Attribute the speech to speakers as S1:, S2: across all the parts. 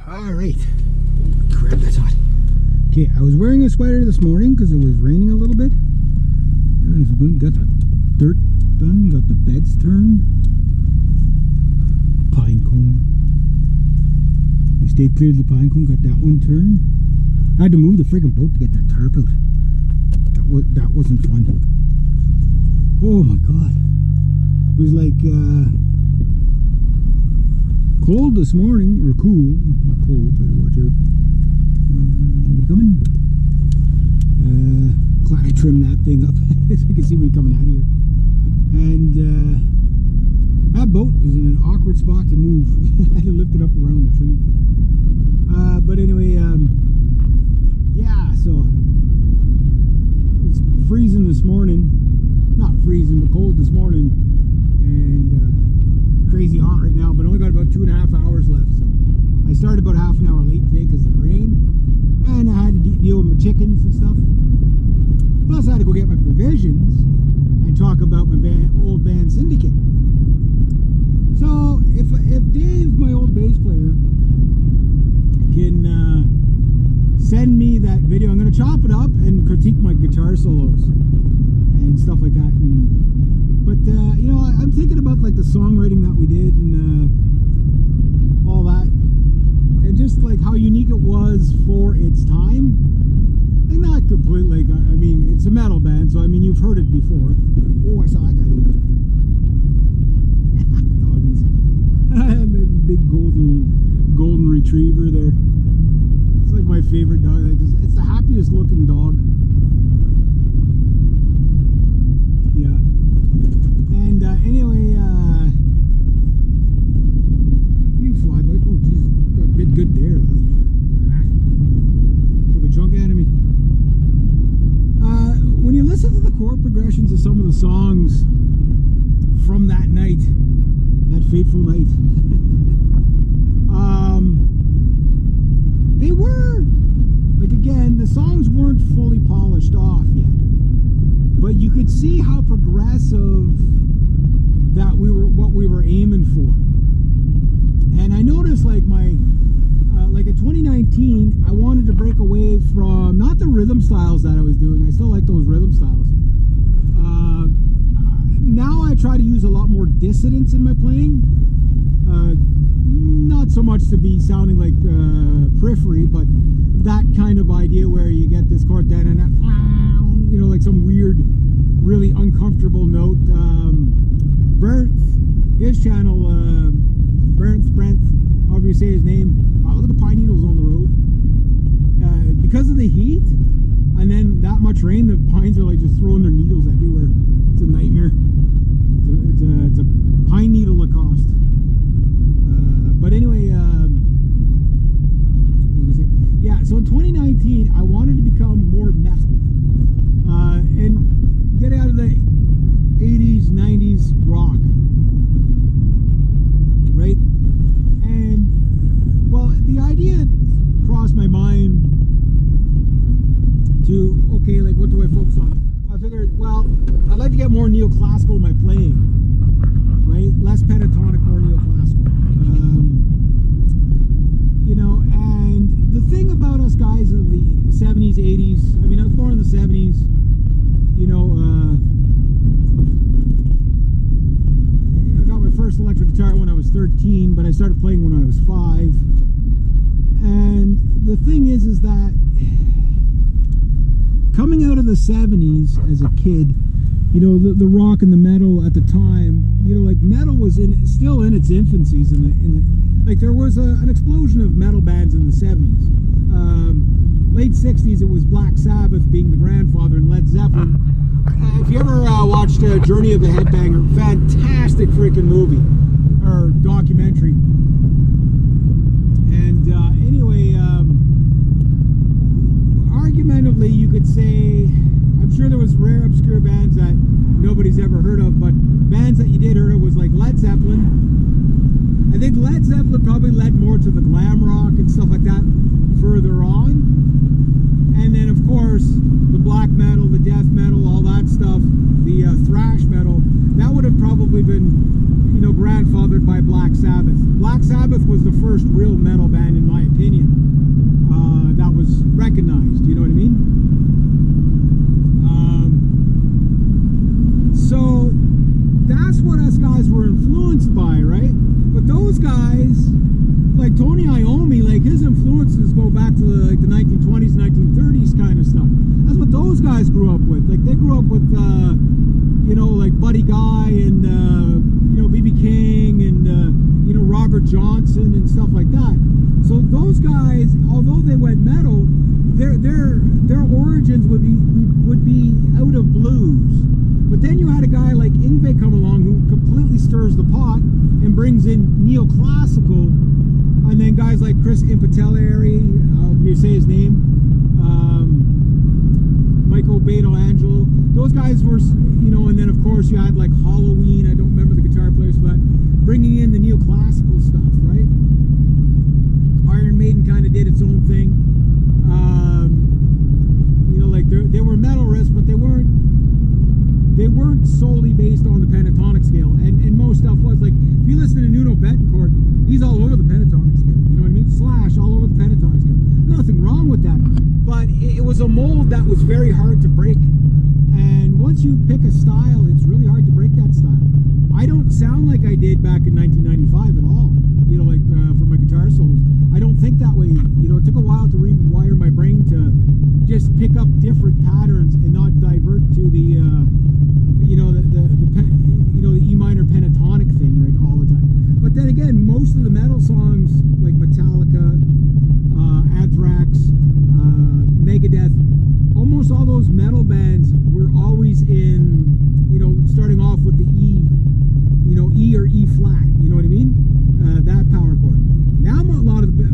S1: Alright. Crap, that's hot. Okay, I was wearing a sweater this morning because it was raining a little bit. Got the dirt done, got the beds turned. Pine cone. We stayed clear of the pine cone, got that one turned. I had to move the freaking boat to get that tarp out. That wasn't fun. Oh my god. It was like cold this morning, or cool. Not cold, better watch out. We coming? Glad I trimmed that thing up so you can see me coming out of here. And that boat is in an awkward spot to move. I had to lift it up around the tree. But anyway, yeah, so it's freezing this morning. Not freezing, but cold this morning. And crazy hot right now, but only got about 2.5 hours left. So I started about half an hour late today because of the rain. And I had to deal with my chickens and stuff. Plus I had to go get my provisions and talk about my old band Syndicate. So if Dave, my old bass player, can send me that video, I'm going to chop it up and critique my guitar solos and stuff like that. But you know, I'm thinking about like the songwriting that we did and all that, and just like how unique it was for its time. Like not completely, like, I mean, it's a metal band, so I mean you've heard it before. Oh, I saw that guy over there. Doggies. The big golden retriever there. It's like my favorite dog. It's the happiest looking dog. Yeah. And anyway, you fly, but oh jeez, got a bit good there. Took a chunk out of me. When you listen to the chord progressions of some of the songs from that night, that fateful night, they were, like, again, the songs weren't fully polished off yet, but you could see how progressive that what we were aiming for. And I noticed, like, like in 2019, I wanted to break away from not the rhythm styles that I was doing. I still like those rhythm styles. Now I try to use a lot more dissonance in my playing. Not so much to be sounding like periphery, but that kind of idea where you get this chord then and that, you know, like some weird, really uncomfortable note. Brent, his channel, Brent, however you say his name. Wow, look at the pine needles on the road. Because of the heat and then that much rain, the pines are like just throwing their needles everywhere. It's a nightmare. It's a pine needle Lacoste. But anyway, yeah, so in 2019, I wanted to become more metal and get out of the 80s, 90s rock, right? And, well, the idea crossed my mind to, okay, like, what do I focus on? I figured, well, I'd like to get more neoclassical in my playing, right? Less pentatonic, more neoclassical. You know, and the thing about us guys of the 70s, 80s, I mean, I was born in the 70s, you know, I got my first electric guitar when I was 13, but I started playing when I was 5. And the thing is that coming out of the 70s as a kid, you know, the rock and the metal at the time, you know, like metal was still in its infancies like there was an explosion of metal bands in the 70s. Late 60s, it was Black Sabbath being the grandfather and Led Zeppelin. If you ever watched Journey of the Headbanger, fantastic freaking movie or documentary. And anyway, argumentatively, you could say, I'm sure there was rare obscure bands that nobody's ever heard of, but bands that you did hear of was like Led Zeppelin. I think Led Zeppelin probably led more to the glam rock and stuff like that further on. And then, of course, the black metal, the death metal, all that stuff, the thrash metal, that would have probably been, you know, grandfathered by Black Sabbath. Black Sabbath was the first real metal band, in my opinion. Tony Iommi, like his influences go back to the 1920s, 1930s kind of stuff. That's what those guys grew up with. Like they grew up with, like Buddy Guy and B.B. King and Robert Johnson and stuff like that. So those guys, although they went metal, their origins would be out of blues. But then you had a guy like Yngwie come along who completely stirs the pot and brings in neoclassical, and then guys like Chris Impatelleri, you say his name, Michael Beto-Angelo, those guys were, and then of course you had like Halloween, I don't remember the guitar players, but bringing in the neoclassical stuff, right? Iron Maiden kind of did its own thing. Like they were metal riffs, but they weren't solely based on the pentatonic scale, and most stuff was like, if you listen to Nuno Bettencourt, he's all over the pentatonic scale, you know what I mean? Slash, all over the pentatonic scale. Nothing wrong with that, but it was a mold that was very hard to break, and once you pick a style, it's really hard to break that style. I don't sound like I did back in 1995 at all, for my guitar solos. I don't think that way. It took a while to rewire my brain to just pick up different patterns and not divert to the E minor pentatonic thing, right, all the time. But then again, most of the metal songs like Metallica, Anthrax, Megadeth, almost all those metal bands were always in, starting off with the E, E or E flat, you know what I mean? That power chord. Now a lot of the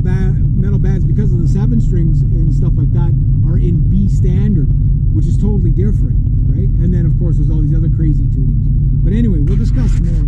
S1: metal bands, because of the 7 strings and stuff like that, are in B standard, which is totally different, right? And then of course there's all these other crazy tunings. But anyway, we'll discuss more